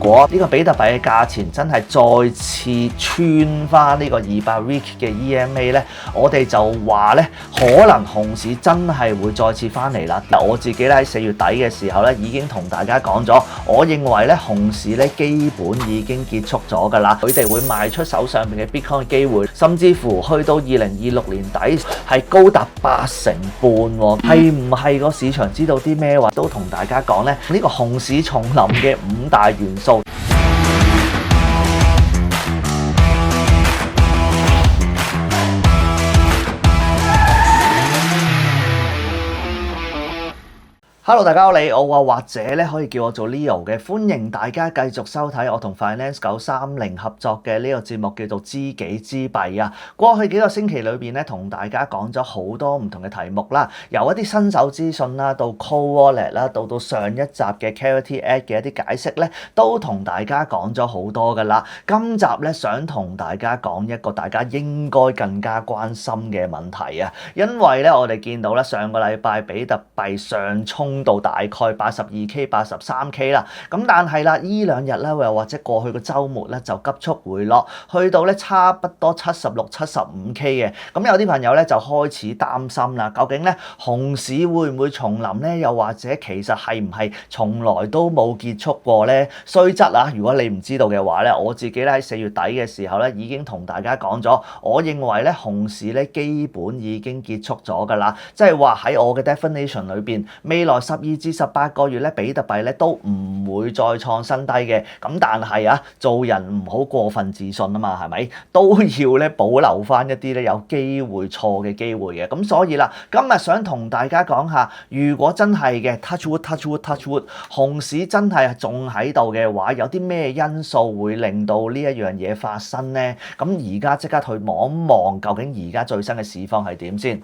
果呢個比特幣嘅價錢真係再次穿翻呢個200 week 嘅 EMA 咧，我哋就話咧可能熊市真係會再次翻嚟啦。嗱，我自己咧喺4月底嘅時候咧已經同大家講咗，我認為咧熊市咧基本已經結束咗㗎啦，佢哋會賣出手上邊嘅 Bitcoin 嘅機會，甚至乎去到2026年底係高達80%喎，係唔係個市場知道啲咩話？都同大家講咧，呢個熊市重臨嘅5大元素。Hello， 大家好，你好啊，或者咧可以叫我做 Leo 嘅，歡迎大家繼續收睇我同 Finance 930合作嘅呢個節目叫做知己知彼啊。過去幾個星期裏邊咧，同大家講咗好多唔同嘅題目啦，由一啲新手資訊啦，到 Cold Wallet 啦，到上一集嘅 Clarity Act 嘅一啲解釋咧，都同大家講咗好多噶啦。今集咧想同大家講一個大家應該更加關心嘅問題啊，因為咧我哋見到咧上個禮拜比特幣上衝到大概 82K、83K 啦，咁但係啦，呢兩日咧又或者過去個週末咧就急速回落，去到咧差不多76、75K 嘅，咁有啲朋友咧就開始擔心啦，究竟咧熊市會唔會重臨咧？又或者其實係唔係從來都冇結束過咧？雖則啊，如果你唔知道嘅話咧，我自己咧喺4月底嘅時候咧已經同大家講咗，我認為咧熊市咧基本已經結束咗㗎啦，即係話喺我嘅 definition 裏邊，未來12至18個月咧，比特幣咧都唔會再創新低嘅。咁但係啊，做人唔好過分自信啊嘛，係咪？都要咧保留翻一啲咧有機會錯嘅機會嘅。咁所以啦，今日想同大家講下，如果真係嘅 touch wood，熊市真係仲喺度嘅話，有啲咩因素會令到呢一樣嘢發生咧？咁而家即刻去望一望，究竟而家最新嘅市況係點先？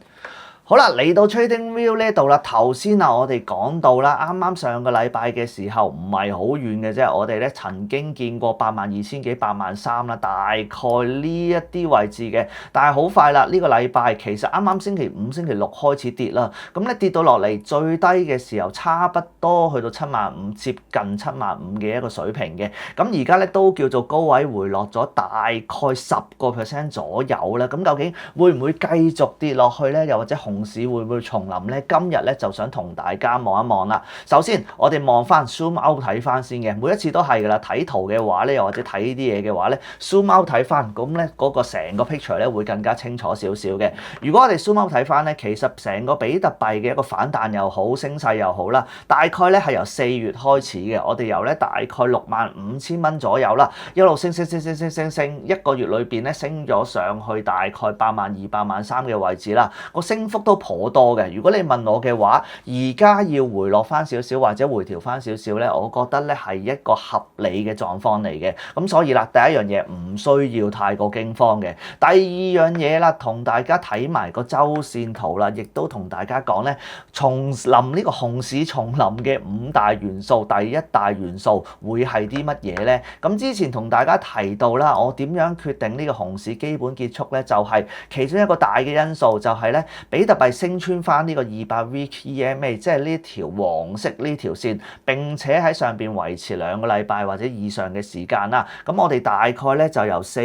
好啦，嚟到 TradingView 呢度啦，頭先啊我哋講到啦，啱啱上個禮拜嘅時候唔係好遠嘅啫，我哋咧曾經見過82,000幾、83,000啦，大概呢一啲位置嘅，但係好快啦，呢個禮拜其實啱啱星期5、星期6開始跌啦，咁咧跌到落嚟最低嘅時候差不多去到75,000，接近75,000嘅一個水平嘅，咁而家咧都叫做高位回落咗大概10% 左右啦，咁究竟會唔會繼續跌落去咧？又或者熊市會唔會重臨咧？今日咧就想同大家望一望啦。首先，我哋望翻 zoom out 睇翻先嘅，每一次都係噶啦。睇圖嘅話咧，又或者睇呢啲嘢嘅話咧，zoom out 睇翻，咁咧嗰個成個 picture 咧會更加清楚少少嘅。如果我哋 zoom out 睇翻咧，其實成個比特幣嘅一個反彈又好，升勢又好啦，大概咧係由4月開始嘅。我哋由咧大概65,000蚊左右啦，一路升，一個月裏邊咧升咗上去大概82,000、83,000嘅位置啦。個升幅都頗多嘅。如果你問我嘅話，而家要回落翻少少或者回調翻少少咧，我覺得咧係一個合理嘅狀況嚟嘅。咁所以啦，第一樣嘢唔需要太過驚慌嘅。第二樣嘢啦，同大家睇埋個周線圖啦，亦都同大家講咧，重臨呢個熊市重臨嘅5大元素，第一大元素會係啲乜嘢咧？咁之前同大家提到啦，我點樣決定呢個熊市基本結束咧？就係其中一個大嘅因素就係咧，比特幣升穿翻呢個200 week EMA， 即係呢條黃色呢條線，並且喺上邊維持2個禮拜或者以上嘅時間啦。咁我哋大概咧就由4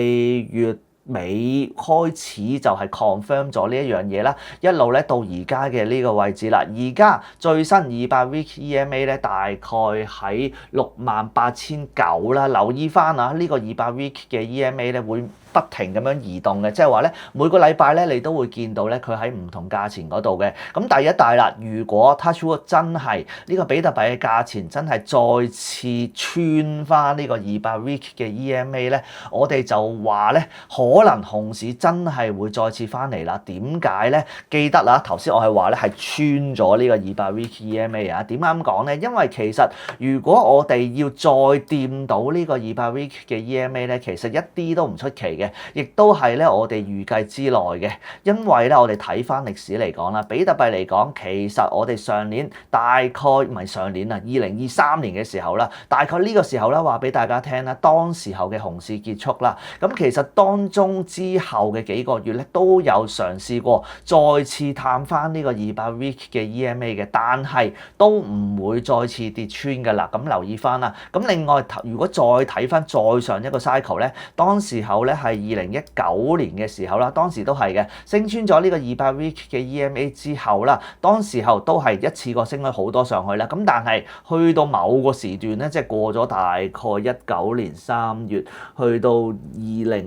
月尾開始就係 confirm 咗呢一樣嘢啦，一路咧到而家嘅呢個位置啦。而家最新200 week EMA 咧大概喺68,900啦。留意翻啊，呢個200 week 嘅 EMA 咧會不停咁樣移動嘅，即係話咧每個禮拜咧你都會見到咧佢喺唔同價錢嗰度嘅。咁第一大啦，如果 touch wood 真係呢個比特幣嘅價錢真係再次穿翻呢個200 week 嘅 EMA 咧，我哋就話咧可能熊市真係會再次翻嚟啦。點解咧？記得啦，頭先我係話咧係穿咗呢個200 week EMA 啊。點解咁講咧？因為其實如果我哋要再掂到呢個200 week 嘅 EMA 咧，其實一啲都唔出奇嘅。嘅，亦都係咧我哋預計之內嘅。因為咧我哋睇翻歷史嚟講啦，比特幣嚟講，其實我哋上年大概唔係上年啊，2023年嘅時候啦，大概呢個時候咧話俾大家聽啦，當時候嘅熊市結束啦。咁其實當中之後嘅幾個月咧都有嘗試過再次探翻呢個200 week 嘅 EMA 嘅，但係都唔會再次跌穿㗎啦。咁留意翻啦。咁另外如果再睇翻再上一個 cycle 咧，當時候咧係2019年嘅時候啦，當時都係嘅，升穿咗呢個200 week 嘅 EMA 之後啦，當時候都係一次過升咗好多上去啦。咁但係去到某個時段咧，即係過咗大概19年3月去到20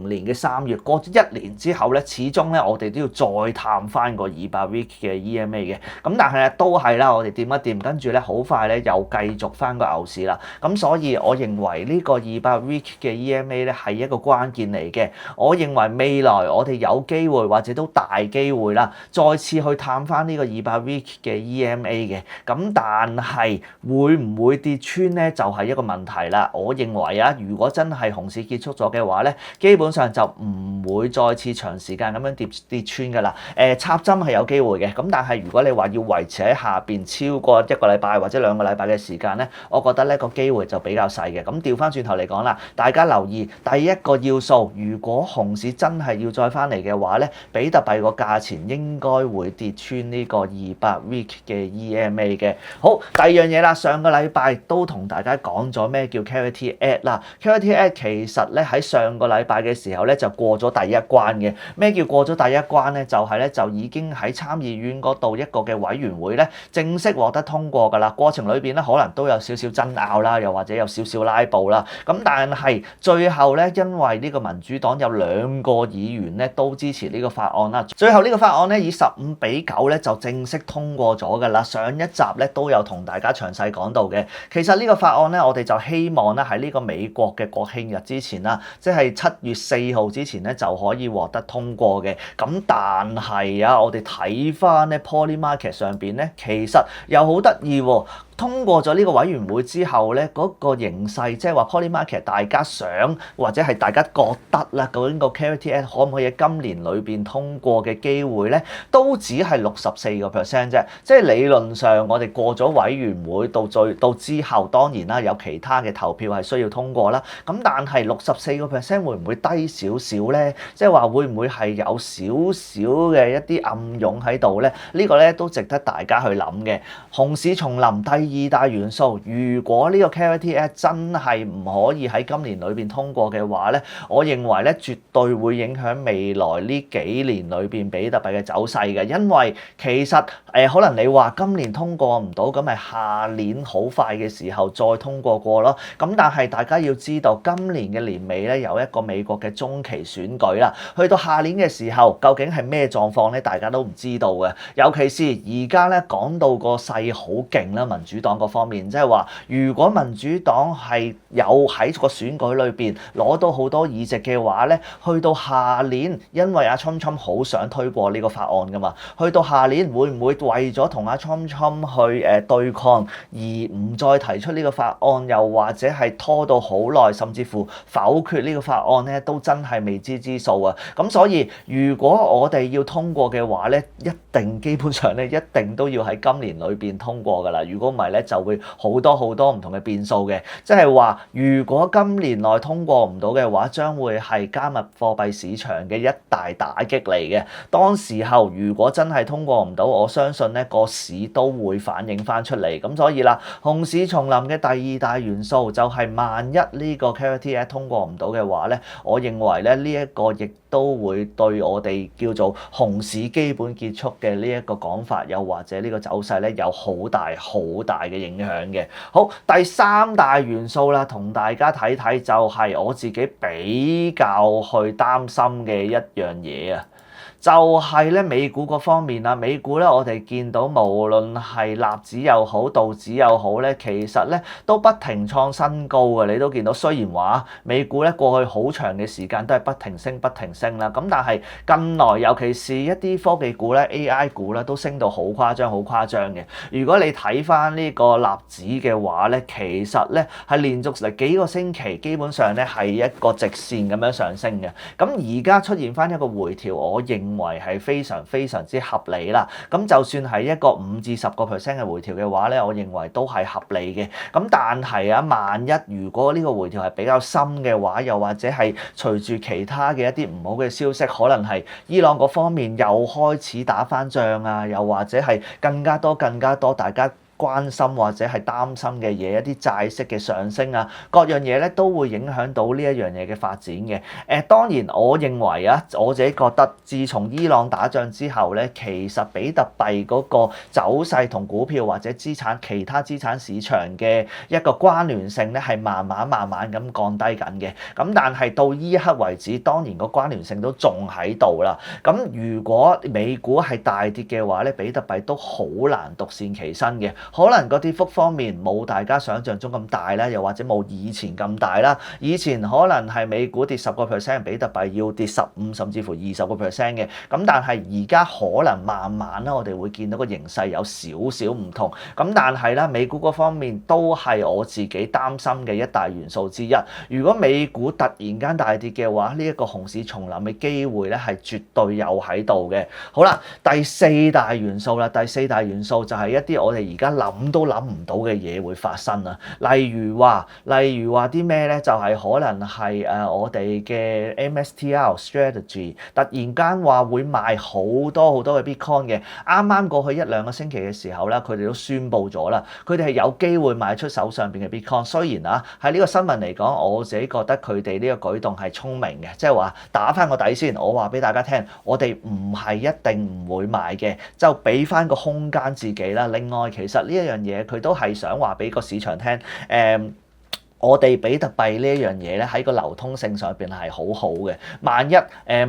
年嘅3月，過咗1年之後咧，始終咧我哋都要再探翻個200 week 嘅 EMA 嘅。咁但係咧都係啦，我哋掂一掂，跟住咧好快咧又繼續翻個牛市啦。咁所以我認為呢個200 week 嘅 EMA 咧係一個關鍵嚟嘅。我認為未來我哋有機會或者都大機會啦，再次去探翻呢個200 week 嘅 EMA 嘅。咁但係會唔會跌穿咧，就係一個問題啦。我認為啊，如果真係熊市結束咗嘅話咧，基本上就唔會再次長時間咁樣跌穿㗎啦。插針係有機會嘅，咁但係如果你話要維持喺下邊超過1個禮拜或者2個禮拜嘅時間咧，我覺得呢個機會就比較細嘅。咁調翻轉頭嚟講啦，大家留意第一個要素，如果熊市真係要再翻嚟嘅話咧，比特幣個價錢應該會跌穿呢個200 week 嘅 EMA 嘅。好，第二樣嘢啦，上個禮拜都同大家講咗咩叫 Clarity Act 啦。Clarity Act 其實咧喺上個禮拜嘅時候咧就過咗第一關嘅。咩叫過咗第一關咧？就係咧就已經喺參議院嗰度一個嘅委員會咧正式獲得通過㗎啦。過程裏邊咧可能都有少少爭拗啦，又或者有少少拉布啦。咁但係最後咧，因為呢個民主黨有2個議員咧都支持呢個法案啦，最後呢個法案咧以15-9咧就正式通過咗㗎啦。上一集咧都有同大家詳細講到嘅。其實呢個法案咧，我哋就希望咧喺呢個美國嘅國慶日之前啦，即係7月4號之前咧就可以獲得通過嘅。咁但係啊，我哋睇翻咧 Polymarket 上邊咧，其實又好得意喎。通過咗呢個委員會之後咧，嗰個形勢即係話 Polymarket 大家想或者係大家覺得啦，究竟個 Clarity Act 可唔可以喺今年裏邊通過嘅機會咧，都只係64% 啫。即係理論上我哋過咗委員會到之後，當然啦有其他嘅投票係需要通過啦。咁但係64% 會唔會低少少咧？即係話會唔會係有少少嘅一啲暗湧喺度咧？呢個咧都值得大家去諗嘅。熊市重臨第二大元素，如果呢個 Clarity Act 真係唔可以喺今年裏邊通過嘅話咧，我認為咧絕對會影響未來呢幾年裏邊比特幣嘅走勢嘅。因為其實可能你話今年通過唔到，咁咪下年好快嘅時候再通過咯。咁但係大家要知道，今年嘅年尾咧有一個美國嘅中期選舉啦，去到下年嘅時候究竟係咩狀況咧，大家都唔知道嘅。尤其是而家咧講到個勢好勁啦，民主黨嗰方面，即係話如果民主黨係有喺個選舉裏邊攞到好多議席嘅話咧，去到下年，因為阿 Trump 好想推過呢個法案噶嘛，去到下年會唔會為咗同阿 Trump 去對抗而唔再提出呢個法案，又或者係拖到好耐，甚至乎否決呢個法案咧，都真係未知之數啊！咁所以如果我哋要通過嘅話咧，基本上咧一定都要喺今年裏邊通過噶啦。如果唔係咧，就會好多唔同嘅變數嘅。即係話，如果今年內通過唔到嘅話，將會係加密貨幣市場嘅一大打擊嚟嘅。當時候如果真係通過唔到，我相信咧個市都會反映翻出嚟。咁所以啦，熊市重臨嘅第二大元素就係萬一呢個 Clarity Act 通過唔到嘅話咧，我認為咧呢一個亦都會對我哋叫做熊市基本結束嘅呢一個講法，又或者呢個走勢咧有好大嘅影響嘅。好，第三大元素啦，同大家睇睇就係我自己比較去擔心嘅一樣嘢啊。就係咧美股嗰方面啦。美股咧我哋見到無論係納指又好，道指又好咧，其實咧都不停創新高嘅。你都見到，雖然話美股咧過去好長嘅時間都係不停升不停升啦，咁但係近來尤其是一啲科技股咧、AI 股咧都升到好誇張好誇張嘅。如果你睇翻呢個納指嘅話咧，其實咧係連續嚟幾個星期基本上咧係一個直線咁樣上升嘅。咁而家出現翻一個回調，我認為係非常非常之合理啦。咁就算係一個5至10%嘅回調嘅話咧，我認為都係合理嘅。咁但係啊，萬一如果呢個回調係比較深嘅話，又或者係隨住其他嘅一啲唔好嘅消息，可能係伊朗嗰方面又開始打翻仗啊，又或者係更加多大家關心或者係擔心嘅嘢，一啲債息嘅上升啊，各樣嘢咧都會影響到呢一樣嘢嘅發展嘅。當然我認為啊，我自己覺得，自從伊朗打仗之後咧，其實比特幣嗰個走勢同股票或者其他資產市場嘅一個關聯性咧，係慢慢咁降低緊嘅。咁但係到呢一刻為止，當然個關聯性都仲喺度啦。咁如果美股係大跌嘅話咧，比特幣都好難獨善其身嘅。可能個跌幅方面冇大家想象中咁大啦，又或者冇以前咁大啦。以前可能係美股跌10%，比特幣要跌15甚至乎20%嘅。咁但係而家可能慢慢啦，我哋會見到個形勢有少少唔同。咁但係咧，美股嗰方面都係我自己擔心嘅一大元素之一。如果美股突然間大跌嘅話，呢一個熊市重臨嘅機會咧係絕對有喺度嘅。好啦，第四大元素就係一啲我哋而家諗都諗唔到嘅嘢會發生啊！例如話啲咩咧？就係可能係我哋嘅 MSTR strategy 突然間話會賣好多嘅 Bitcoin 嘅。啱啱過去1-2個星期嘅時候咧，佢哋都宣布咗啦，佢哋係有機會賣出手上邊嘅 Bitcoin。雖然啊，喺呢個新聞嚟講，我自己覺得佢哋呢個舉動係聰明嘅，即係話打翻個底先。我話俾大家聽，我哋唔係一定唔會賣嘅，就俾翻個空間自己啦。另外，其實呢一樣嘢佢都係想話俾個市場聽，我哋比特幣呢一樣嘢咧喺個流通性上邊係好好嘅。萬一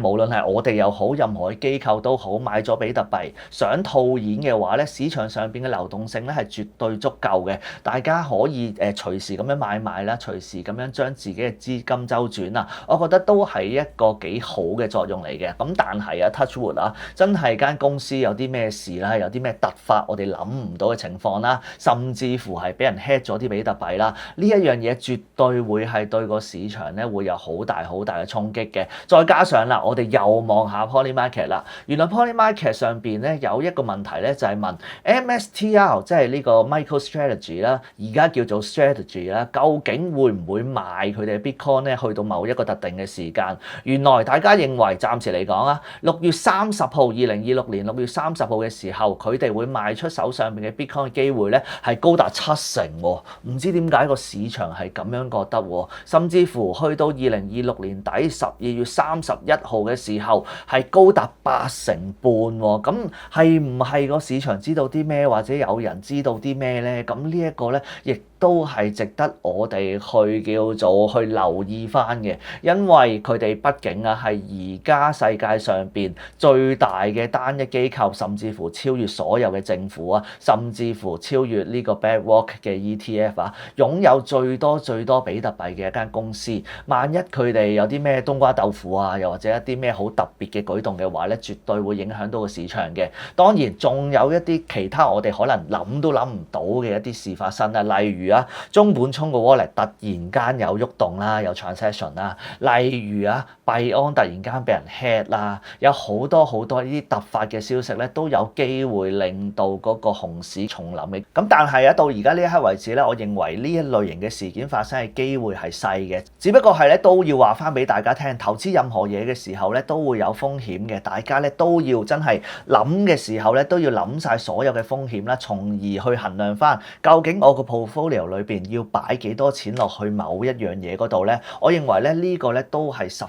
無論係我哋又好，任何嘅機構都好，買咗比特幣想套現嘅話咧，市場上邊嘅流動性咧係絕對足夠嘅。大家可以隨時咁樣買賣啦，隨時咁樣將自己嘅資金周轉啊，我覺得都係一個幾好嘅作用嚟嘅。咁但係啊 touch wood 啊，真係間公司有啲咩事啦，有啲咩突發我哋諗唔到嘅情況啦，甚至乎係俾人 hack 咗啲比特幣啦，呢一樣嘢絕對會係對個市場咧會有好大嘅衝擊嘅。再加上啦，我哋又望下 Polymarket 啦，原來 Polymarket 上邊咧有一個問題咧，就係問 MSTR 即係呢個 MicroStrategy 啦，而家叫做 Strategy 啦，究竟會唔會賣佢哋 Bitcoin 咧去到某一個特定嘅時間？原來大家認為暫時嚟講啊，6月30號2026年6月30號嘅時候，佢哋會賣出手上邊嘅 Bitcoin 嘅機會咧係高達70%喎。唔知點解個市場係咁樣覺得喎，甚至乎去到2026年底12月31號嘅時候係高達80%喎。咁係唔係個市場知道啲咩，或者有人知道啲咩咧？咁呢一個咧亦都係值得我哋去叫做去留意翻嘅，因為佢哋畢竟啊係而家世界上邊最大嘅單一機構，甚至乎超越所有嘅政府啊，甚至乎超越呢個 BlackRock 嘅 ETF 啊，擁有最多比特幣嘅一間公司。萬一佢哋有啲咩冬瓜豆腐啊，又或者一啲咩好特別嘅舉動嘅話咧，絕對會影響到個市場嘅。當然仲有一啲其他我哋可能諗都諗唔到嘅一啲事發生啊，例如中本聰個 wallet 突然間有喐動啦，有 transaction 啦，例如幣安突然間俾人 hack 啦，有好多呢啲突發嘅消息咧，都有機會令到嗰個熊市重臨嘅。咁但係到而家呢一刻為止咧，我認為呢一類型嘅事件發生嘅機會係細嘅，只不過係咧都要話翻俾大家聽，投資任何嘢嘅時候咧都會有風險嘅，大家咧都要真係諗嘅時候咧都要諗晒所有嘅風險啦，從而去衡量翻究竟我個 portfolio 裏邊要擺幾多錢落去某一樣嘢嗰度咧。我認為咧呢個咧都係十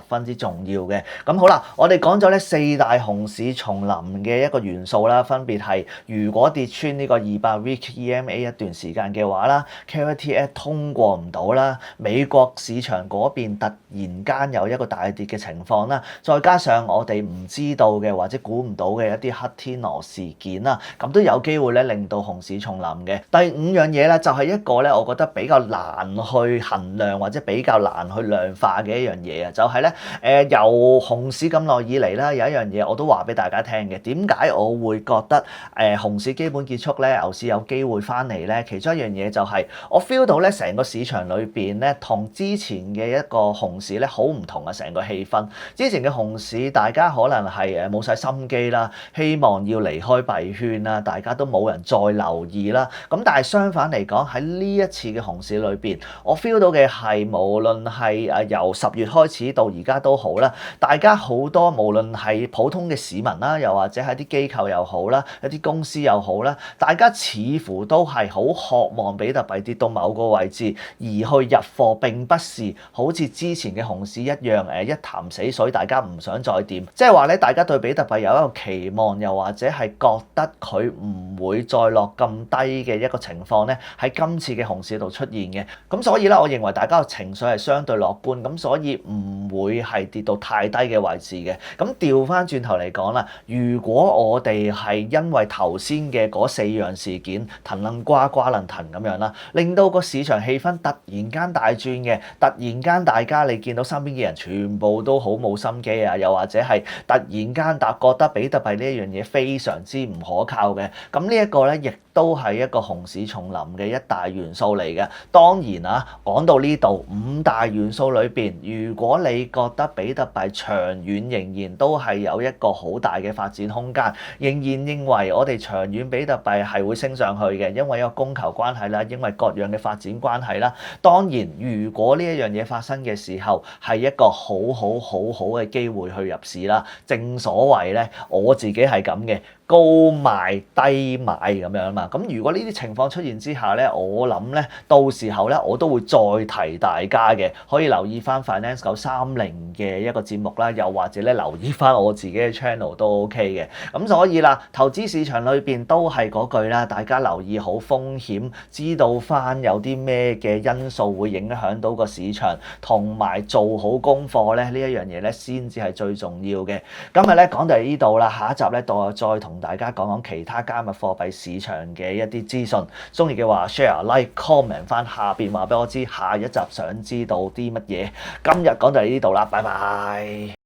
分之重要嘅。咁好啦，我哋講咗咧4大熊市重臨嘅一個元素啦，分別係如果跌穿呢個200 week EMA 一段時間嘅話啦，Clarity Act 通經過唔到啦，美國市場嗰邊突然間有一個大跌嘅情況啦，再加上我哋唔知道嘅或者估唔到嘅一啲黑天鵝事件啦，咁都有機會咧令到熊市重臨嘅。第五樣嘢咧就係一個咧，我覺得比較難去衡量或者比較難去量化嘅一樣嘢啊，就係咧由熊市咁耐以嚟啦，有一樣嘢我都話俾大家聽嘅，點解我會覺得熊市基本結束咧，牛市有機會翻嚟咧？其中一樣嘢就係我 feel 到咧，成個市場裏邊咧，同之前嘅一個熊市咧好唔同啊，成個氣氛。之前嘅熊市大家可能係冇晒心機啦，希望要離開幣圈啦，大家都冇人再留意啦。咁但係相反嚟講，喺呢一次嘅熊市裏邊，我 feel 到嘅係無論係由10月開始到而家都好啦，大家好多無論係普通嘅市民啦，又或者係啲機構又好啦，一啲公司又好啦，大家似乎都係好渴望比特幣跌到某個位置而去入貨，並不是好似之前嘅熊市一樣一潭死水，大家唔想再掂。即係話咧，大家對比特幣有一個期望，又或者係覺得佢唔會再落咁低嘅一個情況咧，喺今次嘅熊市度出現嘅。咁所以咧，我認為大家嘅情緒係相對樂觀，咁所以唔會係跌到太低嘅位置嘅。咁調翻轉頭嚟講啦，如果我哋係因為頭先嘅嗰4樣事件騰楞瓜瓜楞騰咁樣啦，令到個市場氣氛突然間大轉嘅，突然間大家你見到身邊嘅人全部都好冇心機啊，又或者係突然間覺得比特幣呢一樣嘢非常之唔可靠嘅，咁呢一個咧亦都係一個熊市重臨嘅一大元素嚟嘅。當然啊，講到呢度5大元素裏邊，如果你覺得比特幣長遠仍然都係有一個好大嘅發展空間，仍然認為我哋長遠比特幣係會升上去嘅，因為有供求關係啦，因為各樣嘅發展關係啦。當然，如果呢一樣嘢發生嘅時候，係一個好嘅機會去入市啦。正所謂咧，我自己係咁嘅。高賣低買咁樣嘛，咁如果呢啲情況出現之下咧，我諗咧到時候咧我都會再提大家嘅，可以留意翻 Finance 930嘅一個節目啦，又或者咧留意翻我自己嘅 channel 都 OK 嘅。咁所以啦，投資市場裏邊都係嗰句啦，大家留意好風險，知道翻有啲咩嘅因素會影響到個市場，同埋做好功課咧，呢一樣嘢咧先至係最重要嘅。今日咧講到嚟呢度啦，下一集咧我再同大家講講其他加密貨幣市場嘅一啲資訊。中意嘅話 share、like、comment 翻下邊話俾我知，下一集想知道啲乜嘢。今日講到嚟呢度啦，拜拜。